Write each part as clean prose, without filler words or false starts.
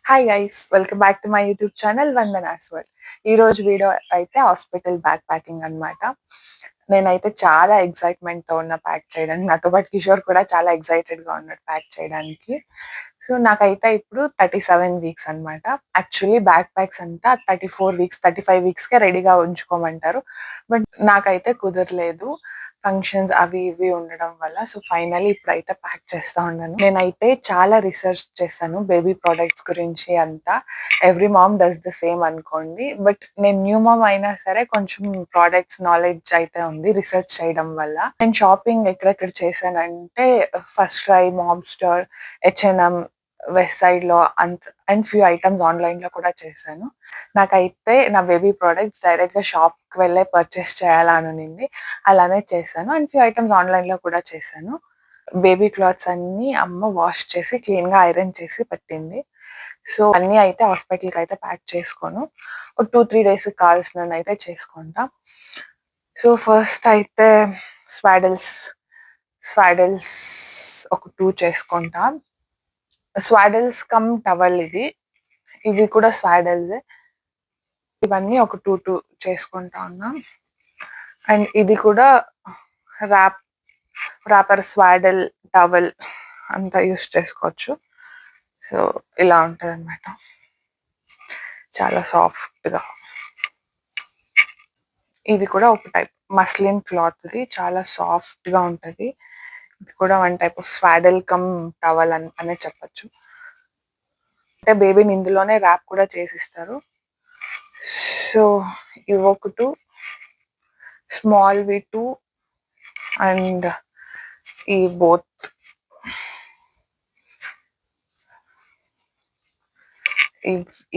Hi guys, welcome back to my YouTube channel Vandana's world. ఈ రోజు video అయితే hospital bag packing అన్నమాట. నేనైతే చాలా ఎక్సైట్మెంట్ తో ఉన్న ప్యాక్ చేయడానికి. నాతో పాటు కిషోర్ కూడా చాలా ఎక్సైటెడ్ గా ఉన్నాడు ప్యాక్ చేయడానికి. సో నాకైతే ఇప్పుడు 37 వీక్స్ అన్నమాట. యాక్చువల్లీ బ్యాక్ ప్యాక్స్ అంతా 34 వీక్స్ 35 వీక్స్ కే రెడీగా ఉంచుకోమంటారు. బట్ నాకైతే కుదరలేదు, ఫంక్షన్స్ అవి ఇవి ఉండడం వల్ల. సో ఫైనల్లీ ఇప్పుడైతే ప్యాక్ చేస్తా ఉన్నాను. నేనైతే చాలా రీసెర్చ్ చేశాను బేబీ ప్రొడక్ట్స్ గురించి అంతా. Every mom does the same అనుకోండి, బట్ నేను న్యూ మామ్ అయినా సరే కొంచెం ప్రొడక్ట్స్ నాలెడ్జ్ అయితే ఉంది రీసెర్చ్ చేయడం వల్ల. నేను షాపింగ్ ఎక్కడెక్కడ చేశానంటే FirstCry, mom store, H&M, Westside లో అండ్ ఫ్యూ ఐటమ్స్ ఆన్లైన్ లో కూడా చేశాను. నాకైతే నా బేబీ ప్రొడక్ట్స్ డైరెక్ట్ గా షాప్ కి వెళ్ళే పర్చేస్ చేయాలని ఉన్నింది. అలానే చేశాను అండ్ ఫ్యూ ఐటమ్స్ ఆన్లైన్ లో కూడా చేశాను. బేబీ క్లాత్స్ అన్ని అమ్మ వాష్ చేసి క్లీన్ గా ఐరన్ చేసి పెట్టింది. సో అన్ని అయితే హాస్పిటల్ కి అయితే ప్యాక్ చేసుకోను, ఒక 2-3 డేస్ కావాల్సిన అయితే చేసుకుంటా. సో ఫస్ట్ అయితే స్వాడల్స్ స్వాడల్స్ ఒక 2 చేసుకుంటా. స్వాడల్స్ కమ్ టవల్ ఇవి కూడా స్వాడల్స్. ఇవన్నీ ఒక 2 చేసుకుంటా ఉన్నా. అండ్ ఇది కూడా రాపర్ స్వాడల్ టవల్ అంతా యూస్ చేసుకోవచ్చు. సో ఇలా ఉంటుంది అనమాట, చాలా సాఫ్ట్ గా. ఇది కూడా ఒక టైప్ మస్లిన్ క్లాత్, చాలా సాఫ్ట్ గా ఉంటది. ఇది కూడా one type of swaddle cum towel అనే చెప్పచ్చు. అంటే బేబీని ఇందులోనే ర్యాప్ కూడా చేసిస్తారు. సో ఇవి ఒక 2, స్మాల్ వి 2 అండ్ ఈ బోత్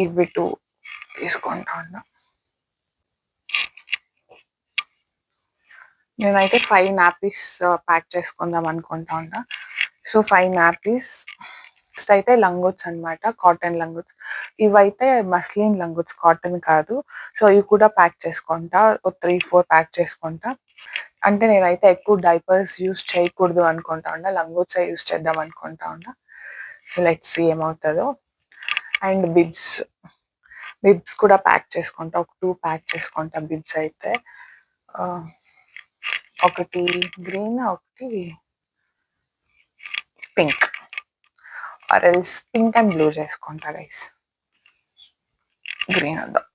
ఇవి 2 తీసుకుంటా ఉన్నా. నేనైతే 5 నాపీస్ ప్యాక్ చేసుకుందాం అనుకుంటా ఉన్నా. So 5 nappies. నెక్స్ట్ అయితే లంగోట్స్ అన్నమాట, కాటన్ లంగోట్స్. ఇవైతే మస్లిన్ లంగోట్స్, కాటన్ కాదు. సో ఇవి కూడా ప్యాక్ చేసుకుంటా, ఒక 3-4 ప్యాక్ చేసుకుంటా. అంటే నేనైతే ఎక్కువ డైపర్స్ యూస్ చేయకూడదు అనుకుంటా ఉన్నా, లంగోట్స్ యూస్ చేద్దాం అనుకుంటా ఉన్నా. సో లెట్స్ సీ ఏమవుతుందో. అండ్ బిబ్స్ కూడా ప్యాక్ చేసుకుంటా, ఒక 2 ప్యాక్ చేసుకుంటా బిబ్స్ అయితే. ఒకటి గ్రీన్, ఒకటి pink, or else pink and blue చేసుకుంటా గైస్. గ్రీన్ వద్దాం.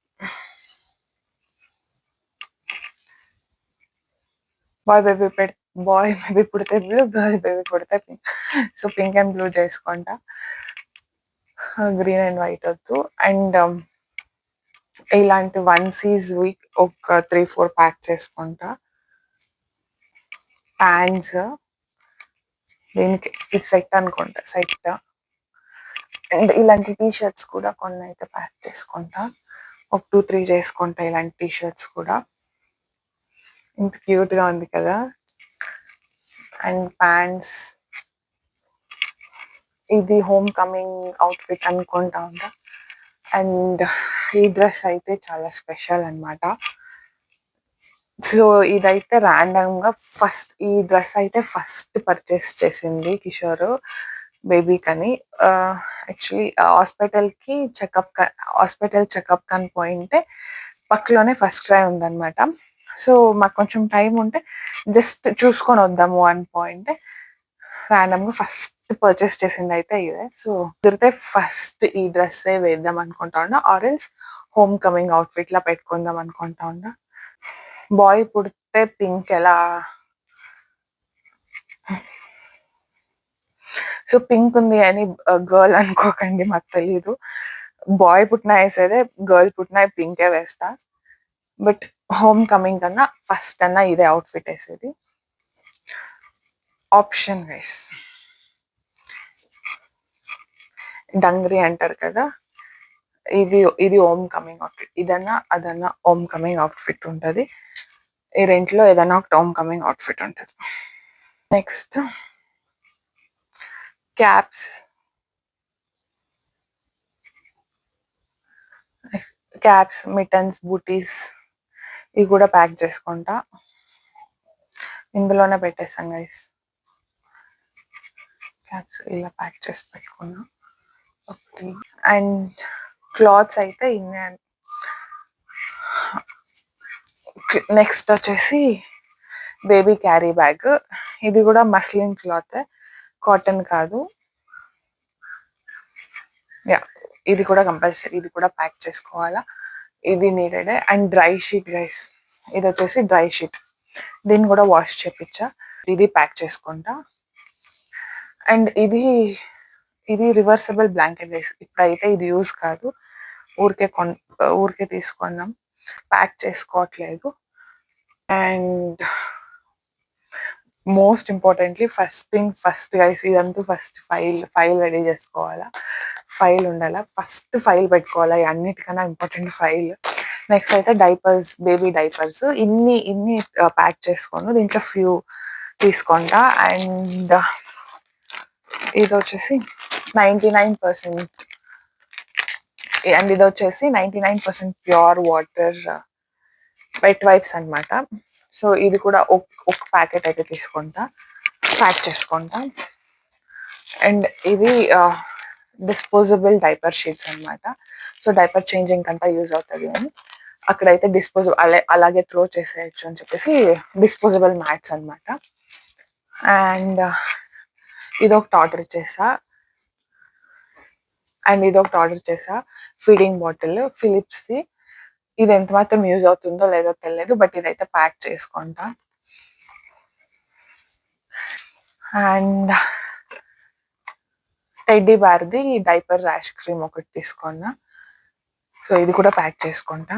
బాయ్ బేబీ పుడితే బ్లూ, గర్ల్ బేబీ పుడితే pink. So pink and blue చేసుకుంటా, గ్రీన్ అండ్ వైట్ వద్దు. అండ్ ఇలాంటి వన్సీస్ వీక్ ఒక 3-4 ప్యాక్ చేసుకుంటా. ప్యాంట్స్, దీనికి ఇది సెట్ అనుకుంటా, సెట్. అండ్ ఇలాంటి టీషర్ట్స్ కూడా కొన్ని అయితే ప్యాక్ చేసుకుంటా, ఒక 2-3 చేసుకుంటా ఇలాంటి టీషర్ట్స్ కూడా. ఇంత క్యూట్ గా ఉంది కదా. అండ్ ప్యాంట్స్, ఇది హోమ్ కమింగ్ అవుట్ఫిట్ అనుకుంటా ఉంటా. అండ్ ఈ డ్రెస్ అయితే చాలా స్పెషల్ అన్నమాట. సో ఇదైతే ర్యాండమ్ గా ఈ డ్రెస్ అయితే ఫస్ట్ పర్చేస్ చేసింది కిషోర్ బేబీ కని. యాక్చువల్లీ హాస్పిటల్ చెకప్ కని పోయింటే పక్కలోనే ఫస్ట్ క్రై ఉందన్నమాట. సో మాకు కొంచెం టైం ఉంటే జస్ట్ చూసుకొని వద్దాము అని పోయింటే ర్యాండమ్ గా ఫస్ట్ పర్చేస్ చేసింది అయితే ఇదే. సో కుదిరితే ఫస్ట్ ఈ డ్రెస్ వేద్దాం అనుకుంటా ఉన్నా, ఆరెల్స్ హోమ్ కమింగ్ అవుట్ఫిట్ లా పెట్టుకుందాం అనుకుంటా ఉన్నా. బాయ్ పుడితే పింక్ ఎలా, సో పింక్ ఉంది అని గర్ల్ అనుకోకండి, మాకు తెలీదు. బాయ్ పుట్టిన వేసేదే, గర్ల్ పుట్టిన పింకే వేస్తా. బట్ హోమ్ కమింగ్ కన్నా ఫస్ట్ అన్నా ఇదే అవుట్ఫిట్ వేసేది. ఆప్షన్ వైస్ డంగ్రీ అంటారు కదా, ఇది హోమ్ కమింగ్ అవుట్ఫిట్. ఇదన్నా అదన్నా హోమ్ కమింగ్ అవుట్ఫిట్ ఉంటుంది. ఈ రెంట్లో ఏదైనా ఒక హోమ్ కమింగ్ అవుట్ఫిట్ ఉంటుంది. నెక్స్ట్ క్యాప్స్, మిటన్స్, బూటీస్ ఇవి కూడా ప్యాక్ చేసుకుంటా. ఇందులోనే పెట్టేస్తాం గైస్. క్యాప్స్ ఇలా ప్యాక్ చేసి పెట్టుకున్నా. ఒకటి. అండ్ క్లాత్స్ అయితే ఇన్నే. నెక్స్ట్ వచ్చేసి బేబీ క్యారీ బ్యాగ్. ఇది కూడా మస్లిన్ క్లాత్, కాటన్ కాదు. యా, ఇది కూడా కంపల్సరీ, ఇది కూడా ప్యాక్ చేసుకోవాలా, ఇది needed. And dry sheet guys, ఇది వచ్చేసి డ్రై షీట్, దీన్ని కూడా వాష్ చేపించా, ఇది ప్యాక్ చేసుకుంటా. అండ్ ఇది రివర్సబుల్ బ్లాంకెట్ గైస్, ఇప్పుడైతే ఇది యూజ్ కాదు, ఊరికే తీసుకున్నాం, ప్యాక్ చేసుకోవట్లేదు. And most importantly first guys, ఇదంతా ఫస్ట్ ఫైల్ రెడీ చేసుకోవాలా, ఫైల్ ఉండాలా, ఫస్ట్ ఫైల్ పెట్టుకోవాలా, అన్నిటికన్నా ఇంపార్టెంట్ ఫైల్. నెక్స్ట్ అయితే డైపర్స్, బేబీ డైపర్స్, ఇన్ని ప్యాక్ చేసుకోను, దీంట్లో ఫ్యూ తీసుకుంటా. అండ్ ఇది వచ్చేసి 99%, అండ్ ఇది వచ్చేసి 99% ప్యూర్ వాటర్ వెట్ వైప్స్ అనమాట. సో ఇది కూడా ఒక ప్యాకెట్ అయితే తీసుకుంటా, ప్యాక్ చేసుకుంటా. అండ్ ఇది డిస్పోజబుల్ డైపర్ షీట్స్ అనమాట. సో డైపర్ చేంజింగ్ అంతా యూజ్ అవుతుంది అని అక్కడైతే అలాగే త్రో చేసేయచ్చు అని చెప్పేసి డిస్పోజబుల్ మ్యాట్స్ అనమాట. అండ్ ఇదొకటి ఆర్డర్ చేసా. ఫీడింగ్ బాటిల్ ఫిలిప్స్ది. ఇది ఎంత మాత్రం యూజ్ అవుతుందో లేదో తెలియదు, బట్ ఇదైతే ప్యాక్ చేసుకుంటా. అండ్ టెడ్డీ బేర్ది డైపర్ ర్యాష్ క్రీమ్ ఒకటి తీసుకున్నా, సో ఇది కూడా ప్యాక్ చేసుకుంటా.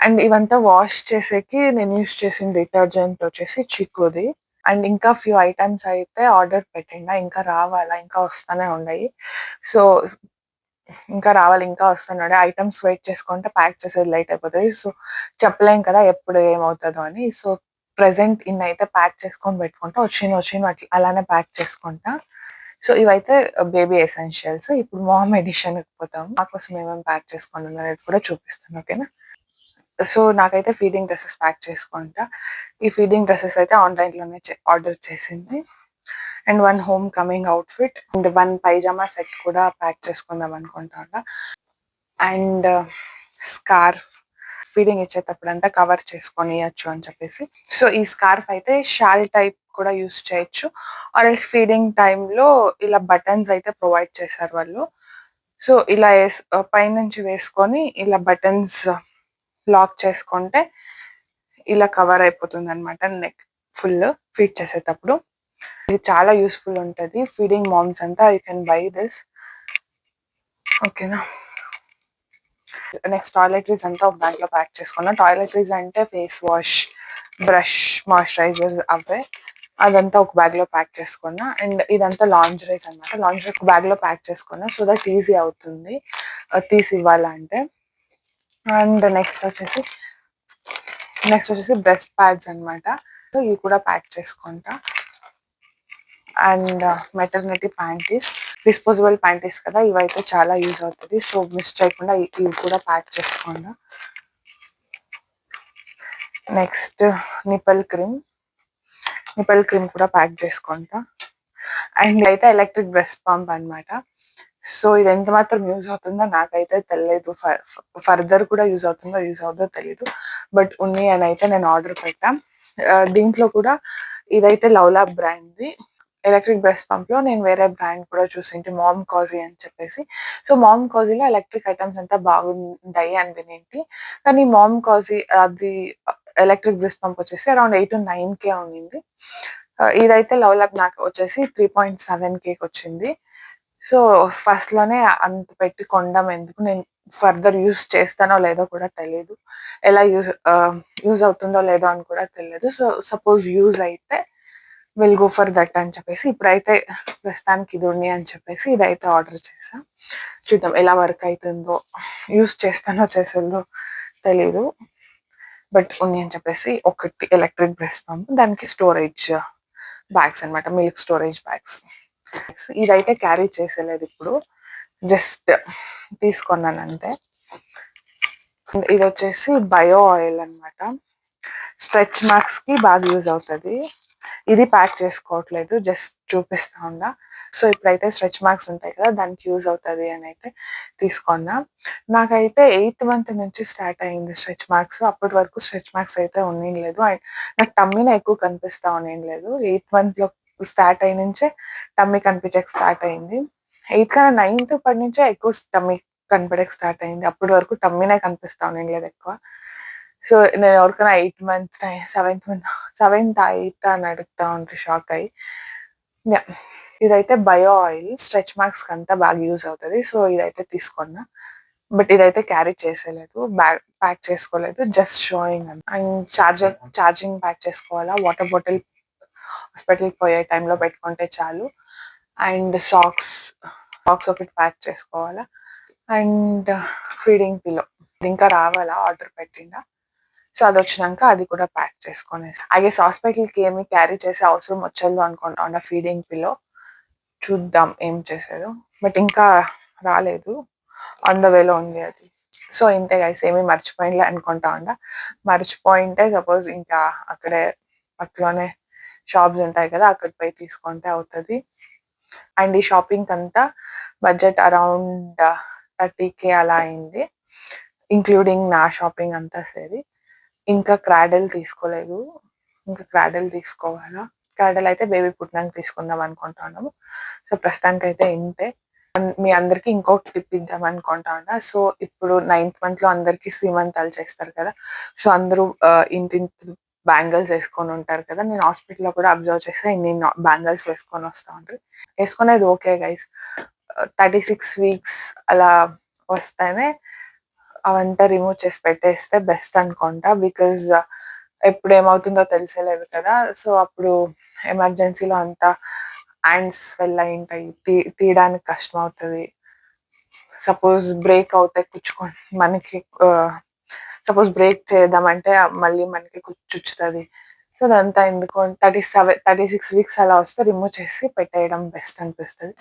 అండ్ ఇవంతా వాష్ చేసేకి నేను యూజ్ చేసిన డిటర్జెంట్ వచ్చేసి చిక్కుది. అండ్ ఇంకా ఫ్యూ ఐటమ్స్ అయితే ఆర్డర్ పెట్టిండా, ఇంకా రావాలా, ఇంకా వస్తూనే ఉన్నాయి. సో ఇంకా వస్తున్నాడు, ఐటమ్స్ వెయిట్ చేసుకుంటే ప్యాక్ చేసేది లేట్ అయిపోతుంది. సో చెప్పలేం కదా ఎప్పుడు ఏమవుతుందో అని. సో ప్రెసెంట్ ఇన్ని అయితే ప్యాక్ చేసుకొని పెట్టుకుంటా, వచ్చిన అలానే ప్యాక్ చేసుకుంటా. సో ఇవైతే బేబీ ఎసెన్షియల్స్. ఇప్పుడు మామ్ ఎడిషన్ పోతాం, మా కోసం ఏమేమి ప్యాక్ చేసుకొని అనేది కూడా చూపిస్తాను, ఓకేనా. సో నాకైతే ఫీడింగ్ డ్రెస్సెస్ ప్యాక్ చేసుకుంటా. ఈ ఫీడింగ్ డ్రెస్సెస్ అయితే ఆన్లైన్లోనే ఆర్డర్ చేసింది. And 1 home coming outfit and 1 pyjama set కూడా ప్యాక్ చేసుకుందాం అనుకుంటా. అండ్ స్కార్ఫ్, ఫీడింగ్ ఇచ్చేటప్పుడు అంతా కవర్ చేసుకొని ఇవ్వచ్చు అని చెప్పేసి. సో ఈ స్కార్ఫ్ అయితే షాల్ టైప్ కూడా యూస్ చేయొచ్చు, ఆర్ ఎల్స్ ఫీడింగ్ టైంలో ఇలా బటన్స్ అయితే ప్రొవైడ్ చేశారు వాళ్ళు. సో ఇలా పైనుంచి వేసుకొని ఇలా బటన్స్ లాక్ చేసుకుంటే ఇలా కవర్ అయిపోతుంది అనమాట నెక్ ఫుల్ ఫీడ్ చేసేటప్పుడు. ఇది చాలా యూస్ఫుల్ ఉంటుంది ఫీడింగ్ మామ్స్ అంతా, యూ కెన్ బై దిస్, ఓకేనా. నెక్స్ట్ టాయిలెటరీస్ అంతా ఒక దాంట్లో ప్యాక్ చేసుకున్నా. టాయిలెటరీస్ అంటే ఫేస్ వాష్, బ్రష్, మాయిశ్చరైజర్ అవే, అదంతా ఒక బ్యాగ్ లో ప్యాక్ చేసుకున్నా. అండ్ ఇదంతా లాంజరీస్ అనమాట, లాంజరీ ఒక బ్యాగ్ లో ప్యాక్ చేసుకున్నా, సో దట్ ఈజీ అవుతుంది తీసి ఇవ్వాలంటే. అండ్ నెక్స్ట్ వచ్చేసి బ్రెస్ట్ ప్యాడ్స్ అనమాట, సో ఇవి కూడా ప్యాక్ చేసుకుంటా. And maternity panties, disposable panties కదా, ఇవైతే చాలా యూజ్ అవుతుంది, సో మిస్ చేయకుండా ఇవి కూడా ప్యాక్ చేసుకోండి. నెక్స్ట్ నిపల్ క్రీమ్ కూడా ప్యాక్ చేసుకుంటా. అండ్ అయితే ఎలక్ట్రిక్ బ్రెస్ట్ పంప్ అనమాట. సో ఇది ఎంత మాత్రం యూజ్ అవుతుందో నాకైతే తెలియదు, ఫర్దర్ కూడా యూజ్ అవుతుందో తెలియదు, బట్ ఉంది అని అయితే నేను ఆర్డర్ పెట్టా. దీంట్లో కూడా ఇదైతే లవ్లాబ్ బ్రాండ్ది ఎలక్ట్రిక్ బ్రెస్ట్ పంప్ లో. నేను వేరే బ్రాండ్ కూడా చూసింటి, మామ్ కాజీ అని చెప్పేసి. సో మామ్ కాజీలో ఎలక్ట్రిక్ ఐటమ్స్ అంతా బాగుంటాయి అని వినేంటి, కానీ మామ్ కాజీ అది ఎలక్ట్రిక్ బ్రెస్ట్ పంప్ వచ్చేసి అరౌండ్ 8 to 9K ఉండింది. ఇదైతే లవ్లాబ్ నాకు వచ్చేసి 3.7K వచ్చింది. సో ఫస్ట్ లోనే అంత పెట్టి కొండం ఎందుకు, నేను ఫర్దర్ యూజ్ చేస్తానో లేదో కూడా తెలియదు, ఎలా యూజ్ అవుతుందో లేదో అని కూడా తెలియదు. సో సపోజ్ యూజ్ అయితే విల్ గో ఫర్ దట్ అని చెప్పేసి, ఇప్పుడైతే ప్రస్తుతానికి ఇది ఉంది అని చెప్పేసి ఇదైతే ఆర్డర్ చేసా. చూద్దాం ఎలా వర్క్ అవుతుందో, యూజ్ చేసేదో తెలీదు, బట్ ఉంది అని చెప్పేసి. ఒకటి ఎలక్ట్రిక్ బ్రెస్ట్ పంప్, దానికి స్టోరేజ్ బ్యాగ్స్ అనమాట, మిల్క్ స్టోరేజ్ బ్యాగ్స్. ఇదైతే క్యారీ చేసేలేదు ఇప్పుడు, జస్ట్ తీసుకున్నాను అంతే. ఇది వచ్చేసి బయో ఆయిల్ అనమాట, స్ట్రెచ్ మార్క్స్ కి బాగా యూజ్ అవుతుంది. ఇది ప్యాక్ చేసుకోవట్లేదు, జస్ట్ చూపిస్తా ఉందా. సో ఇప్పుడైతే స్ట్రెచ్ మార్క్స్ ఉంటాయి కదా, దానికి యూజ్ అవుతుంది అని అయితే తీసుకున్నా. నాకైతే 8th మంత్ నుంచి స్టార్ట్ అయింది స్ట్రెచ్ మార్క్స్. అప్పటి వరకు స్ట్రెచ్ మార్క్స్ అయితే ఉండలేదు. అండ్ నాకు టమ్మీనే ఎక్కువ కనిపిస్తా ఉండలేదు. 8th మంత్లో స్టార్ట్ అయిన నుంచే టమ్మీ కనిపించక స్టార్ట్ అయింది. 8th కన్నా 9th పడి నుంచే ఎక్కువ టమ్మీ కనపడక స్టార్ట్ అయింది. అప్పటి వరకు టమ్మీనే కనిపిస్తా ఉండలేదు ఎక్కువ. సో నేను ఎవరికైనా 8th మంత్ 7th 8th అని అడుగుతా ఉంటే షాక్ అయ్యి, ఇదైతే బయో ఆయిల్ స్ట్రెచ్ మార్క్స్ అంతా బాగా యూజ్ అవుతుంది. సో ఇదైతే తీసుకున్నా. బట్ ఇదైతే క్యారీ చేసేలేదు, బ్యాగ్ ప్యాక్ చేసుకోలేదు, just showing and charging pack చేసుకోవాలా. వాటర్ బాటిల్ హాస్పిటల్కి పోయే టైంలో పెట్టుకుంటే చాలు. అండ్ సాక్స్ ఒకటి ప్యాక్ చేసుకోవాలా. అండ్ ఫీడింగ్ పిల్లో ఇంకా రావాలా, ఆర్డర్ పెట్టిందా. సో అది వచ్చినాక అది కూడా ప్యాక్ చేసుకొని ఐ గెస్ హాస్పిటల్కి ఏమి క్యారీ చేసే అవసరం వచ్చేది అనుకుంటా. ఫీడింగ్ పిల్లో చూద్దాం ఏం చేసేదో, బట్ ఇంకా రాలేదు, ఆన్ ద వేలో ఉంది అది. సో ఇంతే గైస్, ఏమీ మర్చిపోయింది అనుకుంటా మర్చిపోయింటే సపోజ్ ఇంకా అక్కడే పక్కలోనే షాప్స్ ఉంటాయి కదా, అక్కడ పోయి తీసుకుంటే అవుతుంది. అండ్ ఈ షాపింగ్ అంతా బడ్జెట్ అరౌండ్ 30K అలా అయింది, ఇంక్లూడింగ్ నా షాపింగ్ అంతా సరి. ఇంకా క్రాడల్ తీసుకోలేదు, ఇంకా క్రాడల్ తీసుకోవాలా. క్రాడల్ అయితే బేబీ పుట్టినాక తీసుకుందాం అనుకుంటున్నాము. సో ప్రస్తుతానికి అయితే ఇంతే. మీ అందరికి ఇంకొక టిప్ ఇద్దాం అనుకుంటా. సో ఇప్పుడు 9th మంత్లో అందరికి శ్రీమంతాలు చేస్తారు కదా, సో అందరూ ఇంటింటి బ్యాంగిల్స్ వేసుకొని ఉంటారు కదా. నేను హాస్పిటల్లో కూడా అబ్జర్వ్ చేస్తే ఇన్ని బ్యాంగిల్స్ వేసుకొని వస్తూ ఉంటారు. వేసుకునేది ఓకే గైస్, 36 వీక్స్ అలా వస్తేనే అవంతా రిమూవ్ చేసి పెట్టేస్తే బెస్ట్ అనుకుంటా. బికాజ్ ఎప్పుడు ఏమవుతుందో తెలిసేలేదు కదా. సో అప్పుడు ఎమర్జెన్సీలో అంతా హ్యాండ్స్ స్వెల్ అయి ఉంటాయి, తీయడానికి కష్టం అవుతుంది. సపోజ్ బ్రేక్ అవుతే కుచ్చుకొని మనకి, సపోజ్ బ్రేక్ చేద్దామంటే మళ్ళీ మనకి చుచ్చుతుంది. సో అదంతా ఎందుకు 36 వీక్స్ అలా వస్తే రిమూవ్ చేసి పెట్టేయడం బెస్ట్ అనిపిస్తుంది.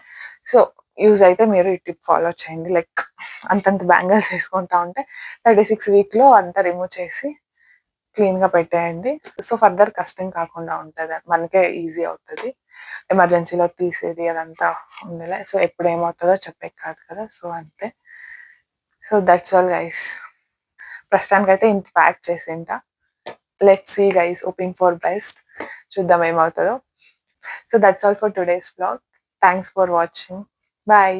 సో యూజ్ అయితే మీరు ఈ టిప్ ఫాలో చేయండి. లైక్ అంతంత బ్యాంగిల్స్ వేసుకుంటా ఉంటే 36 వీక్లో అంతా రిమూవ్ చేసి క్లీన్గా పెట్టేయండి. సో ఫర్దర్ కష్టం కాకుండా ఉంటుంది, మనకే ఈజీ అవుతుంది. ఎమర్జెన్సీలో తీసేది అదంతా ఉండలే. సో ఎప్పుడు ఏమవుతుందో చెప్పే కాదు కదా. సో అంతే. So that's all guys. ప్రస్తుతానికి అయితే ఇంత ప్యాక్ చేసింటా. Let's see guys, hoping for best. చూద్దాం ఏమవుతుందో. So that's all for today's vlog. Thanks for watching. Bye.